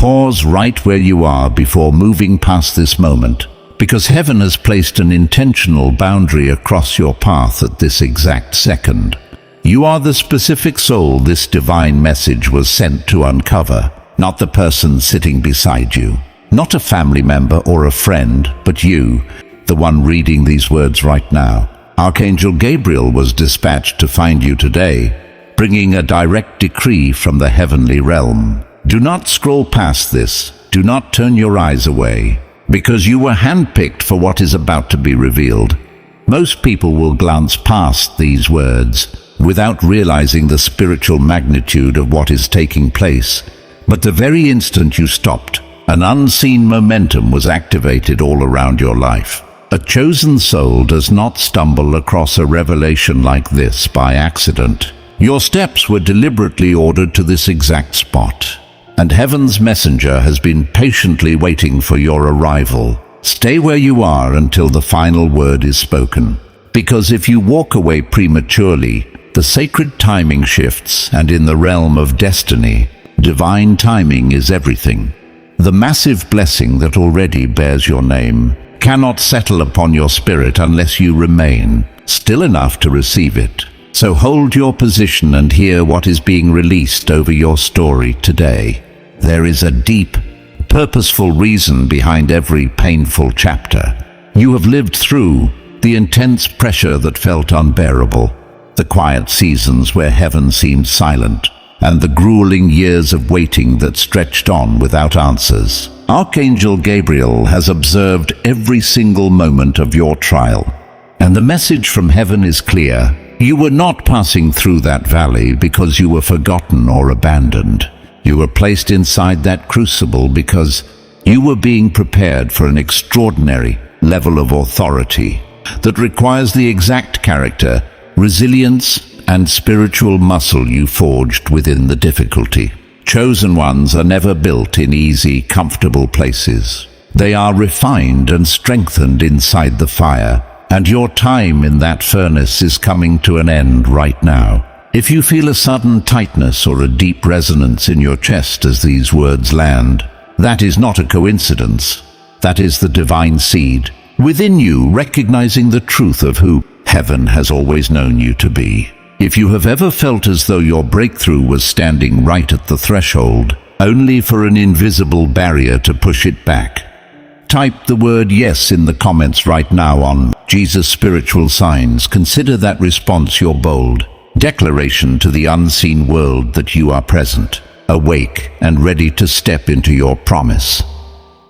Pause right where you are before moving past this moment, because heaven has placed an intentional boundary across your path at this exact second. You are the specific soul this divine message was sent to uncover, not the person sitting beside you, not a family member or a friend, but you, the one reading these words right now. Archangel Gabriel was dispatched to find you today, bringing a direct decree from the heavenly realm. Do not scroll past this. Do not turn your eyes away, because you were handpicked for what is about to be revealed. Most people will glance past these words without realizing the spiritual magnitude of what is taking place. But the very instant you stopped, an unseen momentum was activated all around your life. A chosen soul does not stumble across a revelation like this by accident. Your steps were deliberately ordered to this exact spot, and heaven's messenger has been patiently waiting for your arrival. Stay where you are until the final word is spoken, because if you walk away prematurely, the sacred timing shifts, and in the realm of destiny, divine timing is everything. The massive blessing that already bears your name cannot settle upon your spirit unless you remain still enough to receive it. So hold your position and hear what is being released over your story today. There is a deep, purposeful reason behind every painful chapter. You have lived through the intense pressure that felt unbearable, the quiet seasons where heaven seemed silent, and the grueling years of waiting that stretched on without answers. Archangel Gabriel has observed every single moment of your trial, and the message from heaven is clear. You were not passing through that valley because you were forgotten or abandoned. You were placed inside that crucible because you were being prepared for an extraordinary level of authority that requires the exact character, resilience, and spiritual muscle you forged within the difficulty. Chosen ones are never built in easy, comfortable places. They are refined and strengthened inside the fire, and your time in that furnace is coming to an end right now. If you feel a sudden tightness or a deep resonance in your chest as these words land, that is not a coincidence. That is the divine seed within you recognizing the truth of who heaven has always known you to be. If you have ever felt as though your breakthrough was standing right at the threshold, only for an invisible barrier to push it back, type the word yes in the comments right now on Jesus Spiritual Signs. Consider that response your bold declaration to the unseen world that you are present, awake, and ready to step into your promise.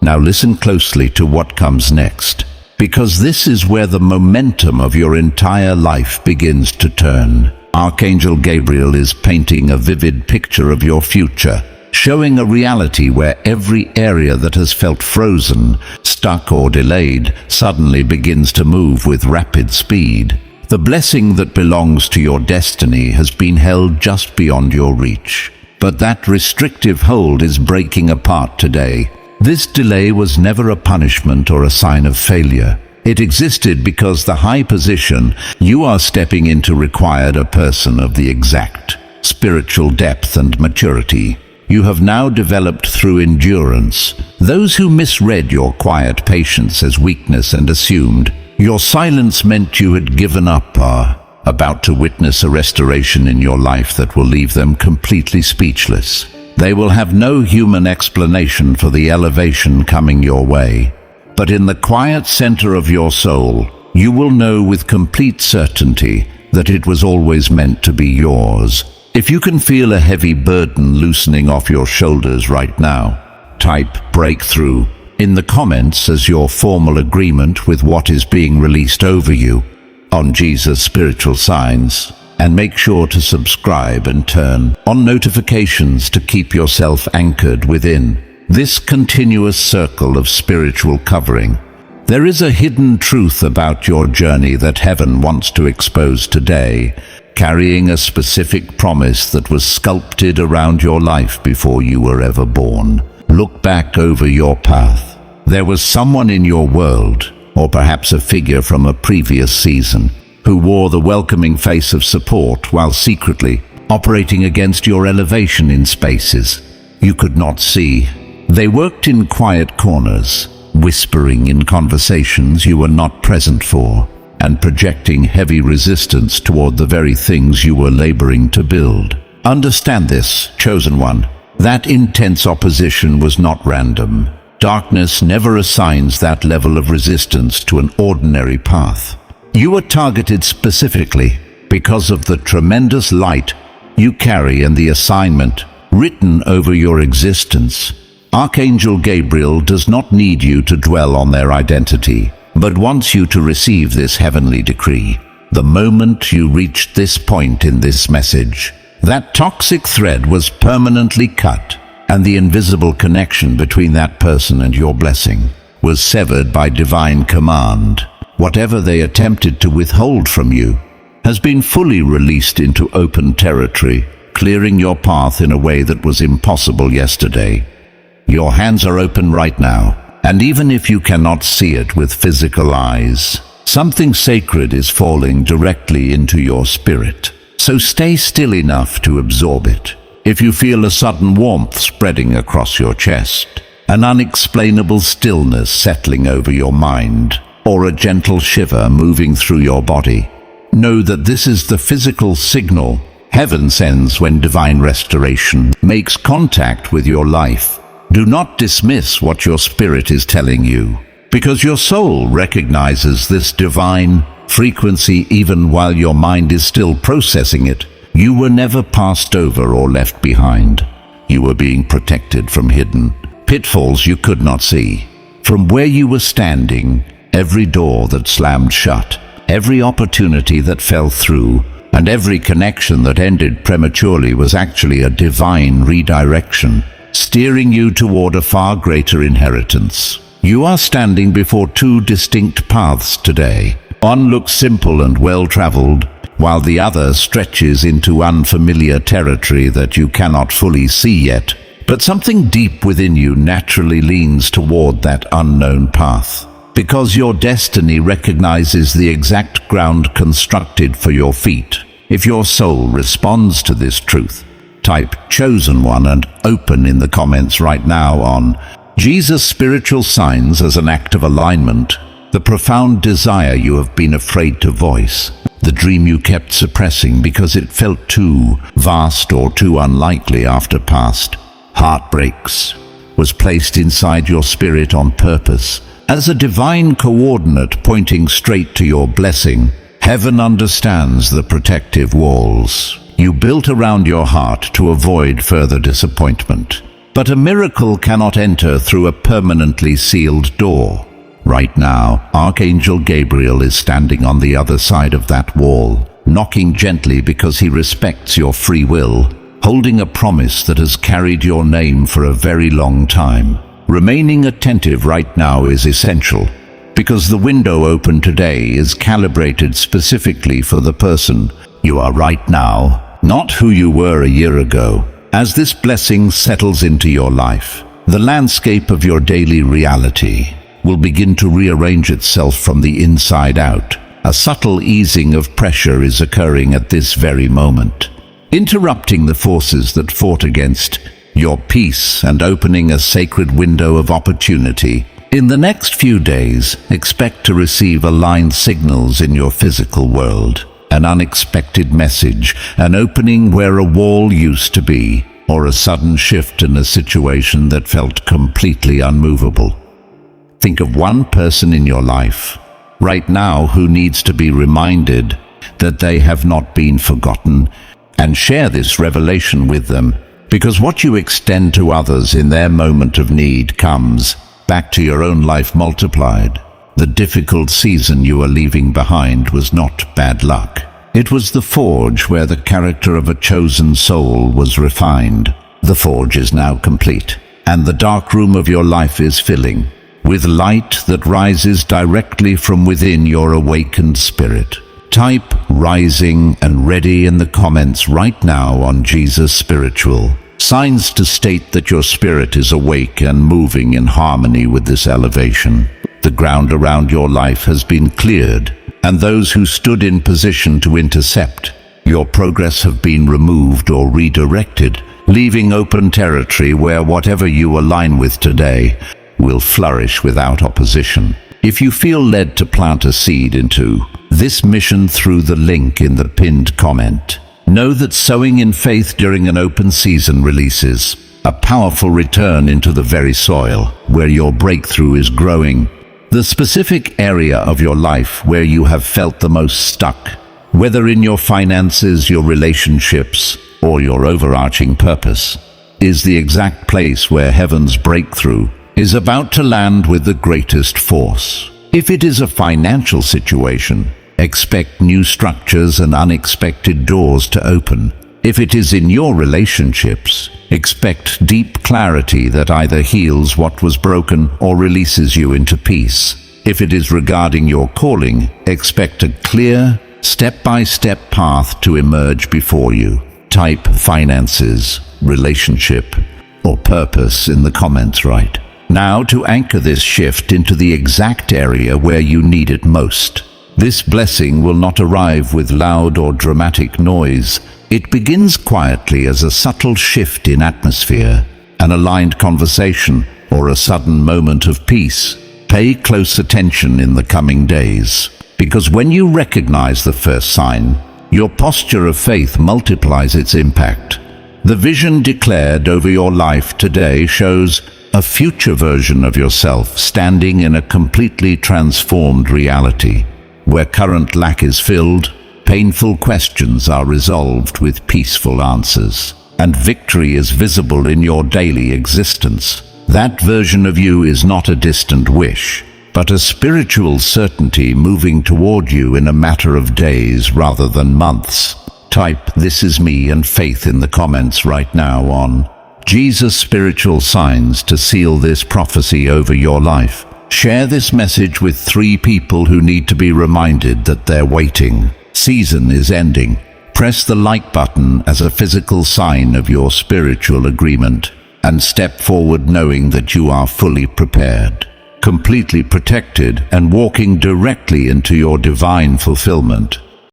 Now listen closely to what comes next, because this is where the momentum of your entire life begins to turn. Archangel Gabriel is painting a vivid picture of your future, showing a reality where every area that has felt frozen, stuck, or delayed suddenly begins to move with rapid speed. The blessing that belongs to your destiny has been held just beyond your reach, but that restrictive hold is breaking apart today. This delay was never a punishment or a sign of failure. It existed because the high position you are stepping into required a person of the exact spiritual depth and maturity you have now developed through endurance. Those who misread your quiet patience as weakness and assumed your silence meant you had given up are about to witness a restoration in your life that will leave them completely speechless. They will have no human explanation for the elevation coming your way, but in the quiet center of your soul, you will know with complete certainty that it was always meant to be yours. If you can feel a heavy burden loosening off your shoulders right now, type breakthrough in the comments as your formal agreement with what is being released over you on Jesus Spiritual Signs, and make sure to subscribe and turn on notifications to keep yourself anchored within this continuous circle of spiritual covering. There is a hidden truth about your journey that heaven wants to expose today, carrying a specific promise that was sculpted around your life before you were ever born. Look back over your path. There was someone in your world, or perhaps a figure from a previous season, who wore the welcoming face of support while secretly operating against your elevation in spaces you could not see. They worked in quiet corners, whispering in conversations you were not present for, and projecting heavy resistance toward the very things you were laboring to build. Understand this, chosen one. That intense opposition was not random. Darkness never assigns that level of resistance to an ordinary path. You were targeted specifically because of the tremendous light you carry and the assignment written over your existence. Archangel Gabriel does not need you to dwell on their identity, but wants you to receive this heavenly decree. The moment you reached this point in this message, that toxic thread was permanently cut, and the invisible connection between that person and your blessing was severed by divine command. Whatever they attempted to withhold from you has been fully released into open territory, clearing your path in a way that was impossible yesterday. Your hands are open right now, and even if you cannot see it with physical eyes, something sacred is falling directly into your spirit. So stay still enough to absorb it. If you feel a sudden warmth spreading across your chest, an unexplainable stillness settling over your mind, or a gentle shiver moving through your body, know that this is the physical signal heaven sends when divine restoration makes contact with your life. Do not dismiss what your spirit is telling you, because your soul recognizes this divine frequency even while your mind is still processing it. You were never passed over or left behind. You were being protected from hidden pitfalls you could not see. From where you were standing, every door that slammed shut, every opportunity that fell through, and every connection that ended prematurely was actually a divine redirection, steering you toward a far greater inheritance. You are standing before two distinct paths today. One looks simple and well-traveled, while the other stretches into unfamiliar territory that you cannot fully see yet. But something deep within you naturally leans toward that unknown path, because your destiny recognizes the exact ground constructed for your feet. If your soul responds to this truth, type chosen one and open in the comments right now on Jesus' spiritual signs as an act of alignment, the profound desire you have been afraid to voice, the dream you kept suppressing because it felt too vast or too unlikely after past heartbreaks, was placed inside your spirit on purpose as a divine coordinate pointing straight to your blessing. Heaven understands the protective walls you built around your heart to avoid further disappointment. But a miracle cannot enter through a permanently sealed door. Right now, Archangel Gabriel is standing on the other side of that wall, knocking gently because he respects your free will, holding a promise that has carried your name for a very long time. Remaining attentive right now is essential, because the window open today is calibrated specifically for the person you are right now, not who you were a year ago. As this blessing settles into your life, the landscape of your daily reality will begin to rearrange itself from the inside out. A subtle easing of pressure is occurring at this very moment, interrupting the forces that fought against your peace and opening a sacred window of opportunity. In the next few days, expect to receive aligned signals in your physical world. An unexpected message, an opening where a wall used to be, or a sudden shift in a situation that felt completely unmovable. Think of one person in your life right now who needs to be reminded that they have not been forgotten, and share this revelation with them, because what you extend to others in their moment of need comes back to your own life multiplied. The difficult season you are leaving behind was not bad luck. It was the forge where the character of a chosen soul was refined. The forge is now complete, and the dark room of your life is filling with light that rises directly from within your awakened spirit. Type rising and ready in the comments right now on Jesus Spiritual signs to state that your spirit is awake and moving in harmony with this elevation. The ground around your life has been cleared, and those who stood in position to intercept your progress have been removed or redirected. leaving open territory where whatever you align with today will flourish without opposition. If you feel led to plant a seed into this mission through the link in the pinned comment, know that sowing in faith during an open season releases a powerful return into the very soil where your breakthrough is growing. The specific area of your life where you have felt the most stuck, whether in your finances, your relationships, or your overarching purpose, is the exact place where heaven's breakthrough is about to land with the greatest force. If it is a financial situation, expect new structures and unexpected doors to open. If it is in your relationships, expect deep clarity that either heals what was broken or releases you into peace. If it is regarding your calling, expect a clear, step-by-step path to emerge before you. Type finances, relationship, or purpose in the comments right now to anchor this shift into the exact area where you need it most. This blessing will not arrive with loud or dramatic noise. It begins quietly as a subtle shift in atmosphere, an aligned conversation, or a sudden moment of peace. Pay close attention in the coming days, because when you recognize the first sign, your posture of faith multiplies its impact. The vision declared over your life today shows a future version of yourself standing in a completely transformed reality. Where current lack is filled, painful questions are resolved with peaceful answers, and victory is visible in your daily existence. That version of you is not a distant wish, but a spiritual certainty moving toward you in a matter of days rather than months. Type "This is me" and faith in the comments right now on Jesus' spiritual signs to seal this prophecy over your life. Share this message with 3 people who need to be reminded that their waiting season is ending. Press the like button as a physical sign of your spiritual agreement, and step forward knowing that you are fully prepared, completely protected, and walking directly into your divine fulfillment.